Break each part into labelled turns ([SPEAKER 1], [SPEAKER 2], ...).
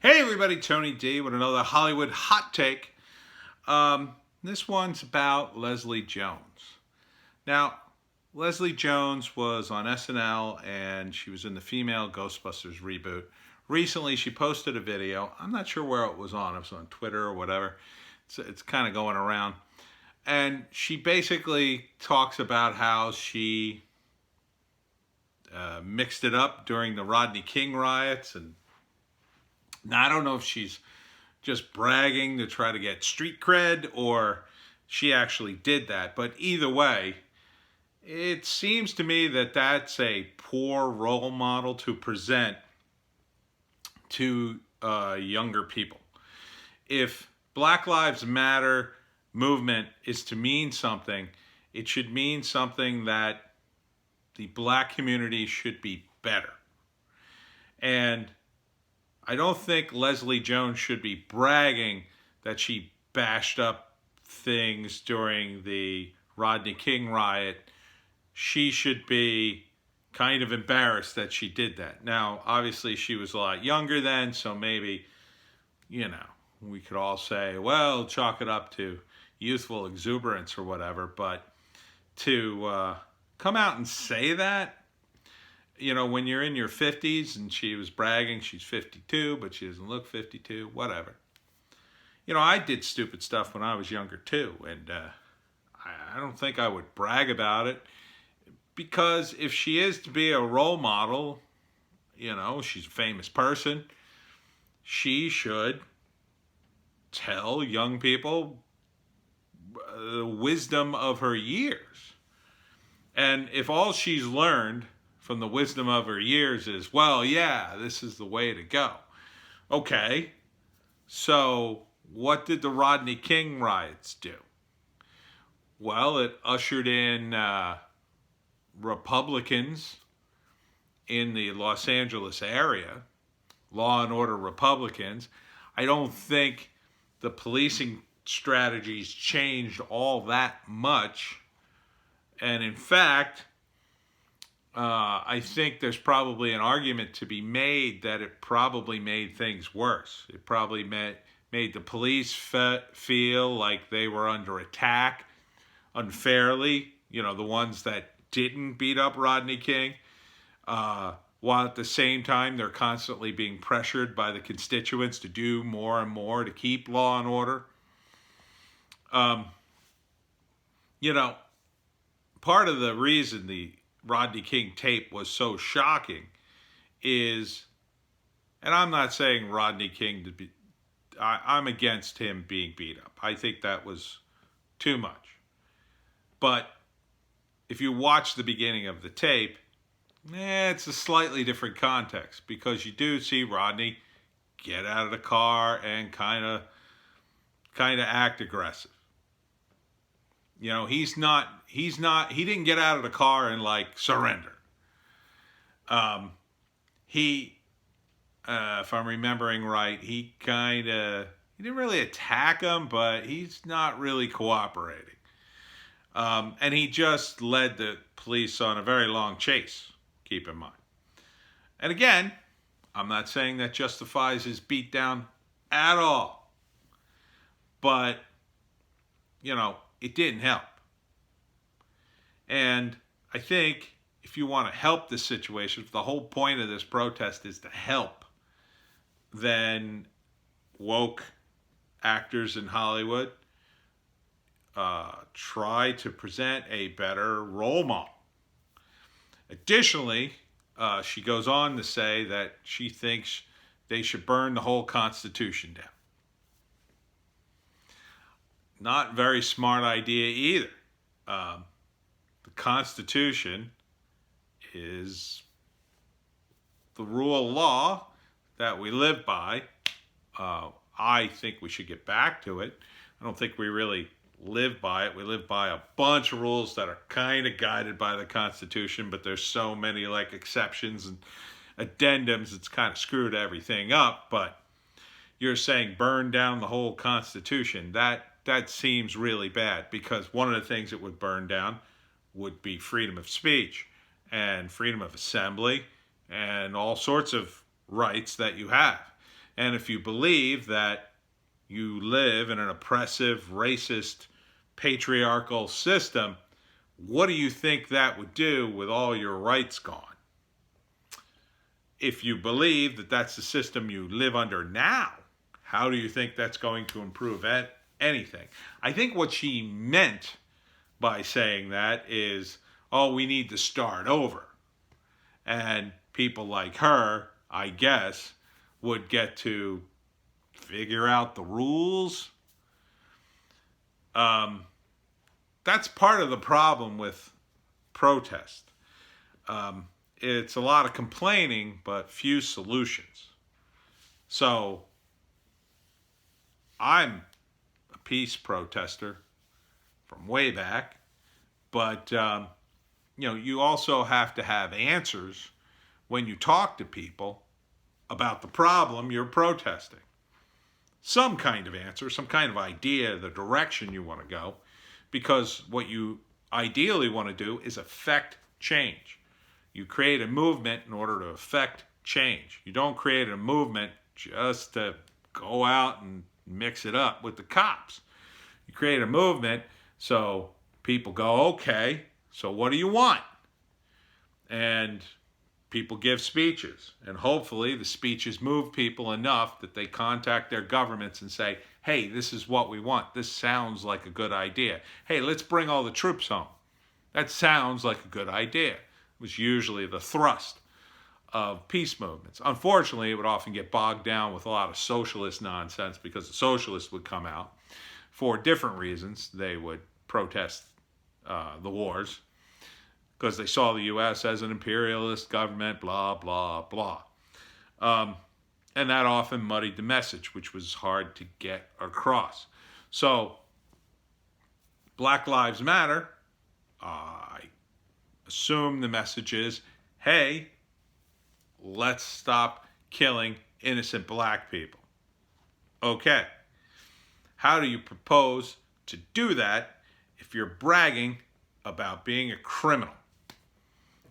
[SPEAKER 1] Hey everybody, Tony D with another Hollywood hot take. This one's about Leslie Jones. Now, Leslie Jones was on SNL and she was in the female Ghostbusters reboot. Recently, she posted a video. I'm not sure where it was on. It was on Twitter or whatever. It's kind of going around. And she basically talks about how she mixed it up during the Rodney King riots. And now, I don't know if she's just bragging to try to get street cred or she actually did that. But either way, it seems to me that that's a poor role model to present to younger people. If Black Lives Matter movement is to mean something, it should mean something that the black community should be better. And I don't think Leslie Jones should be bragging that she bashed up things during the Rodney King riot. She should be kind of embarrassed that she did that. Now, obviously, she was a lot younger then, so maybe, we could all say, well, chalk it up to youthful exuberance or whatever. But to come out and say that, when you're in your 50s and she was bragging she's 52, but she doesn't look 52, whatever. I did stupid stuff when I was younger too, and I don't think I would brag about it, because if she is to be a role model, she's a famous person, she should tell young people the wisdom of her years. And if all she's learned from the wisdom of her years is, well, yeah, this is the way to go. Okay, so what did the Rodney King riots do? Well, it ushered in Republicans in the Los Angeles area, law and order Republicans. I don't think the policing strategies changed all that much. And in fact, I think there's probably an argument to be made that it probably made things worse. It probably made the police feel like they were under attack unfairly, the ones that didn't beat up Rodney King, while at the same time they're constantly being pressured by the constituents to do more and more to keep law and order. Part of the reason the Rodney King tape was so shocking is, and I'm not saying Rodney King I'm against him being beat up. I think that was too much. But if you watch the beginning of the tape, it's a slightly different context, because you do see Rodney get out of the car and kind of act aggressive. He didn't get out of the car and surrender. If I'm remembering right, he didn't really attack him, but he's not really cooperating. And he just led the police on a very long chase, keep in mind. And again, I'm not saying that justifies his beatdown at all. But, it didn't help. And I think if you want to help this situation, if the whole point of this protest is to help, then woke actors in Hollywood try to present a better role model. Additionally, she goes on to say that she thinks they should burn the whole Constitution down. Not a very smart idea either. The Constitution is the rule of law that we live by. I think we should get back to it. I don't think we really live by it. We live by a bunch of rules that are kind of guided by the Constitution, but there's so many exceptions and addendums, it's kind of screwed everything up. But you're saying burn down the whole Constitution. That seems really bad, because one of the things it would burn down would be freedom of speech and freedom of assembly and all sorts of rights that you have. And if you believe that you live in an oppressive, racist, patriarchal system, what do you think that would do with all your rights gone? If you believe that that's the system you live under now, how do you think that's going to improve anything? I think what she meant by saying that is, oh, we need to start over. And people like her, I guess, would get to figure out the rules. That's part of the problem with protest. It's a lot of complaining, but few solutions. So I'm a peace protester from way back, but you also have to have answers when you talk to people about the problem you're protesting. Some kind of answer, some kind of idea, the direction you want to go, because what you ideally want to do is affect change. You create a movement in order to affect change. You don't create a movement just to go out and mix it up with the cops. You create a movement so people go, okay, so what do you want? And people give speeches, and hopefully the speeches move people enough that they contact their governments and say, hey, this is what we want. This sounds like a good idea. Hey, let's bring all the troops home. That sounds like a good idea. It was usually the thrust of peace movements. Unfortunately, it would often get bogged down with a lot of socialist nonsense because the socialists would come out for different reasons. They would protest the wars because they saw the U.S. as an imperialist government, blah, blah, blah. And that often muddied the message, which was hard to get across. So, Black Lives Matter, I assume the message is, hey, let's stop killing innocent black people. Okay. How do you propose to do that if you're bragging about being a criminal?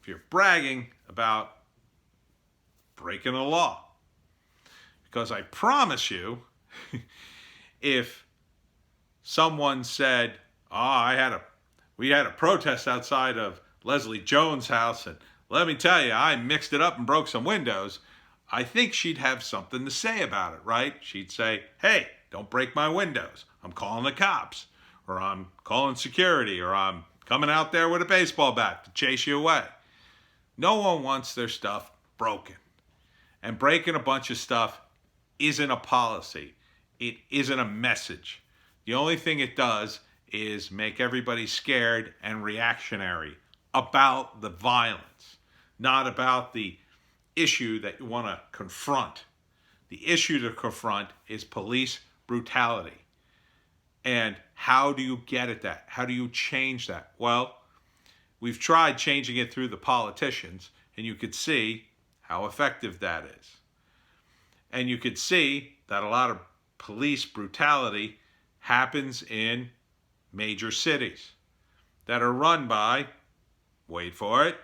[SPEAKER 1] If you're bragging about breaking a law? Because I promise you, if someone said, we had a protest outside of Leslie Jones' house, and let me tell you, I mixed it up and broke some windows, I think she'd have something to say about it, right? She'd say, hey, don't break my windows. I'm calling the cops, or I'm calling security, or I'm coming out there with a baseball bat to chase you away. No one wants their stuff broken. And breaking a bunch of stuff isn't a policy. It isn't a message. The only thing it does is make everybody scared and reactionary about the violence, not about the issue that you want to confront. The issue to confront is police brutality. And how do you get at that? How do you change that? Well, we've tried changing it through the politicians, and you could see how effective that is. And you could see that a lot of police brutality happens in major cities that are run by, wait for it,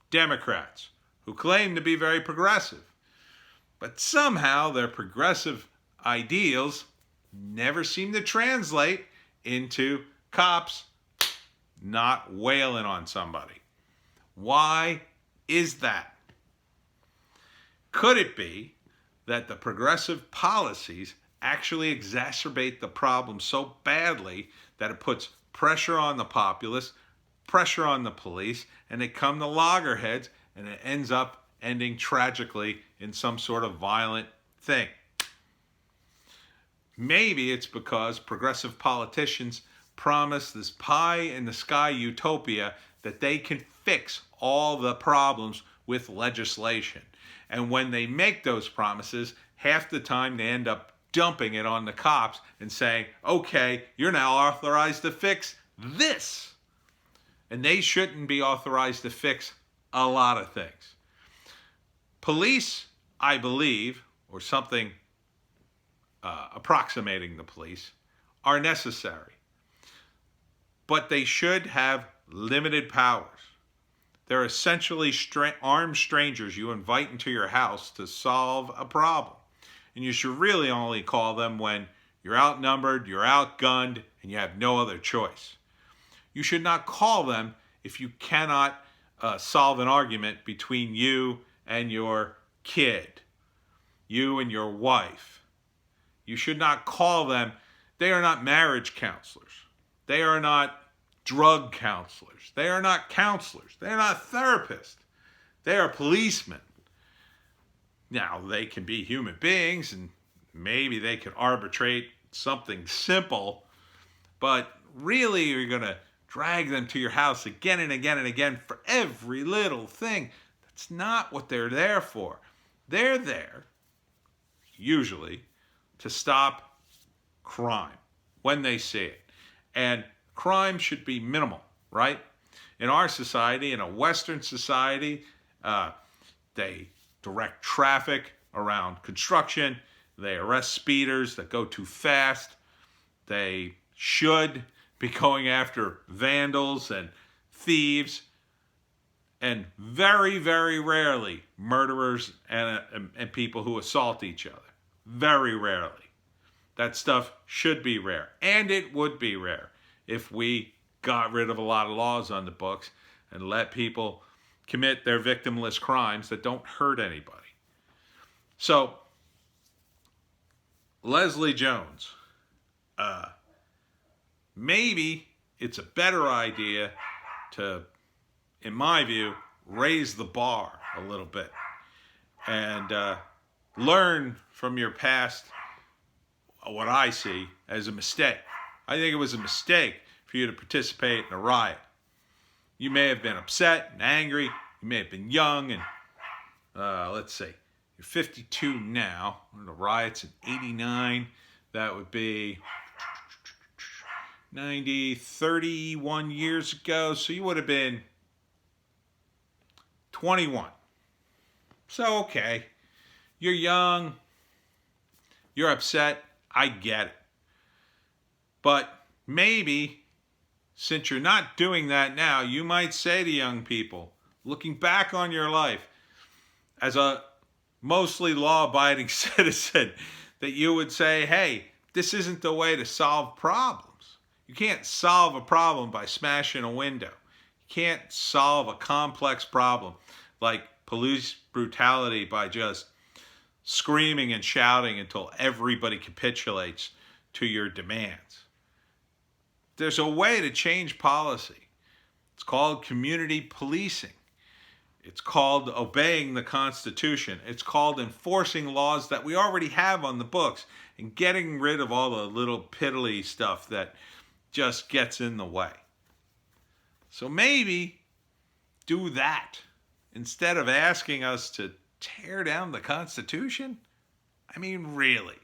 [SPEAKER 1] Democrats who claim to be very progressive. But somehow their progressive ideals never seem to translate into cops not wailing on somebody. Why is that? Could it be that the progressive policies actually exacerbate the problem so badly that it puts pressure on the populace, pressure on the police, and they come to loggerheads, and it ends up ending tragically in some sort of violent thing? Maybe it's because progressive politicians promise this pie-in-the-sky utopia that they can fix all the problems with legislation. And when they make those promises, half the time they end up dumping it on the cops and saying, okay, you're now authorized to fix this. And they shouldn't be authorized to fix a lot of things. Police, I believe, or something approximating the police, are necessary. But they should have limited powers. They're essentially armed strangers you invite into your house to solve a problem. And you should really only call them when you're outnumbered, you're outgunned, and you have no other choice. You should not call them if you cannot solve an argument between you and your kid, you and your wife. You should not call them. They are not marriage counselors. They are not drug counselors. They are not counselors. They are not therapists. They are policemen. Now, they can be human beings, and maybe they can arbitrate something simple, but really you're going to drag them to your house again and again and again for every little thing. That's not what they're there for. They're there, usually, to stop crime when they see it. And crime should be minimal, right? In our society, in a Western society, they direct traffic around construction. They arrest speeders that go too fast. They should be going after vandals and thieves, and very, very rarely murderers and people who assault each other. Very rarely. That stuff should be rare, and it would be rare if we got rid of a lot of laws on the books and let people commit their victimless crimes that don't hurt anybody. So, Leslie Jones, maybe it's a better idea to, in my view, raise the bar a little bit and learn from your past what I see as a mistake. I think it was a mistake for you to participate in a riot. You may have been upset and angry. You may have been young and, let's see, you're 52 now. The riots in 89, that would be 31 years ago. So you would have been 21. So, okay, you're young, you're upset, I get it. But maybe, since you're not doing that now, you might say to young people, looking back on your life as a mostly law-abiding citizen, that you would say, hey, this isn't the way to solve problems. You can't solve a problem by smashing a window. You can't solve a complex problem like police brutality by just screaming and shouting until everybody capitulates to your demands. There's a way to change policy. It's called community policing. It's called obeying the Constitution. It's called enforcing laws that we already have on the books and getting rid of all the little piddly stuff that just gets in the way. So maybe do that instead of asking us to tear down the Constitution. I mean, really.